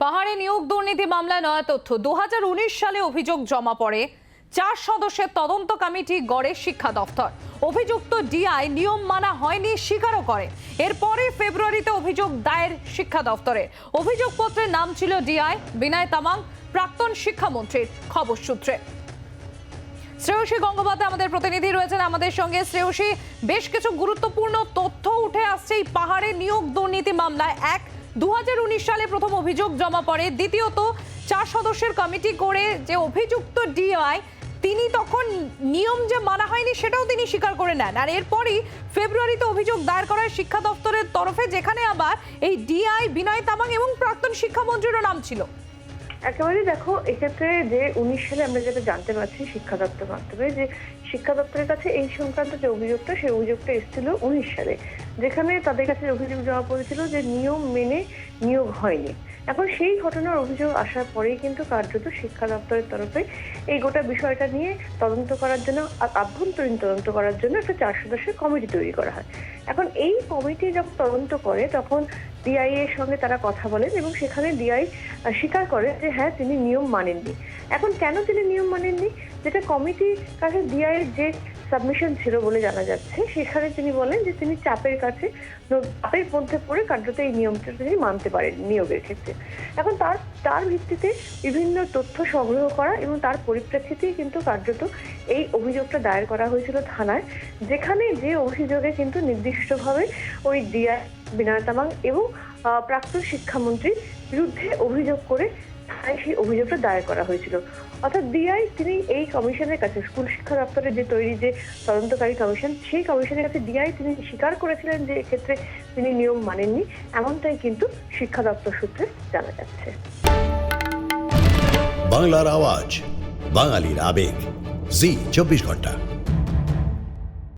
পাহাড়ে নিয়োগ দুর্নীতি মামলায় নয়া তথ্য। 2019 সালে অভিযোগ জমা পড়ে। 4 সদস্যের তদন্ত কমিটি গড়ে শিক্ষা দপ্তর। অভিযুক্ত ডিআই নিয়ম মানা হয়নি স্বীকারও করে। এরপরে ফেব্রুয়ারিতে অভিযোগ দায়ের শিক্ষা দপ্তরে। অভিযোগপত্রের নাম ছিল ডিআই বিনয় তামাং, প্রাক্তন শিক্ষামন্ত্রীর। খবর সূত্রে শ্রেয়সী গঙ্গোপাধ্যায় আমাদের প্রতিনিধি রয়েছেন আমাদের সঙ্গে। শ্রেয়সী, বেশ কিছু গুরুত্বপূর্ণ তথ্য উঠে আসছে এই পাহাড়ে নিয়োগ দুর্নীতি মামলায়। 2019 সালে প্রথম অভিযোগ জমা পড়ে। দ্বিতীয়ত, 4 সদস্যের কমিটি করে যে অভিযুক্ত ডিআই, তিনি তখন নিয়ম যে মানা হয়নি সেটাও তিনি স্বীকার করে নেন। আর এরপরই ফেব্রুয়ারিতে অভিযোগ দায়ের করা হয় শিক্ষা দপ্তরের তরফে, যেখানে আবার এই ডিআই বিনয় তামাং এবং প্রাক্তন শিক্ষামন্ত্রীরও নাম ছিল। একেবারে দেখো, এক্ষেত্রে যে 19 সালে আমরা যেটা জানতে পারছি শিক্ষা দপ্তর মাধ্যমে, যে শিক্ষা দপ্তরের কাছে এই সংক্রান্ত যে অভিযোগটা, সেই অভিযোগটা এসেছিল 19 সালে, যেখানে তাদের কাছে অভিযোগ জমা পড়েছিল যে নিয়ম মেনে নিয়োগ হয়নি। এখন সেই ঘটনার অভিযোগ আসার পরেই কিন্তু কার্যত শিক্ষা দপ্তরের তরফে এই গোটা বিষয়টা নিয়ে তদন্ত করার জন্য, আভ্যন্তরীণ তদন্ত করার জন্য একটা 4 সদস্যের কমিটি তৈরি করা হয়। এখন এই কমিটি যখন তদন্ত করে তখন ডিআই এর সঙ্গে তারা কথা বলেন এবং সেখানে ডিআই স্বীকার করে যে হ্যাঁ, তিনি নিয়ম মানেননি। এখন কেন তিনি নিয়ম মানেননি, যেটা কমিটির কাছে ডিআই এর যে সাবমিশন ছিল বলে জানা যাচ্ছে, সেখানে তিনি বলেন যে তিনি চাপের মধ্যে পড়ে কার্যত এই নিয়মটা তিনি মানতে পারেন নিয়োগের ক্ষেত্রে। এখন তার ভিত্তিতে বিভিন্ন তথ্য সংগ্রহ করা এবং তার পরিপ্রেক্ষিতেই কিন্তু কার্যত এই অভিযোগটা দায়ের করা হয়েছিল থানায়, যেখানে যে অভিযোগে কিন্তু নির্দিষ্টভাবে ওই ডিআই বিনয় তামাং এবং প্রাক্তন শিক্ষামন্ত্রীর বিরুদ্ধে অভিযোগ করে সেই অভিযোগটা দায়ের করা হয়েছিল। অর্থাৎ ডিআই তিনি এই কমিশনের কাছে, স্কুল শিক্ষা দপ্তরের যে তৈরি যে তদন্তকারী কমিশন, সেই কমিশনের কাছে ডিআই তিনি স্বীকার করেছিলেন যে এক্ষেত্রে তিনি নিয়ম মানেননি, এমনটাই কিন্তু শিক্ষা দপ্তর সূত্রে জানা যাচ্ছে। বাংলার আওয়াজ, বাঙালির আবেগ, জি 24 ঘন্টা।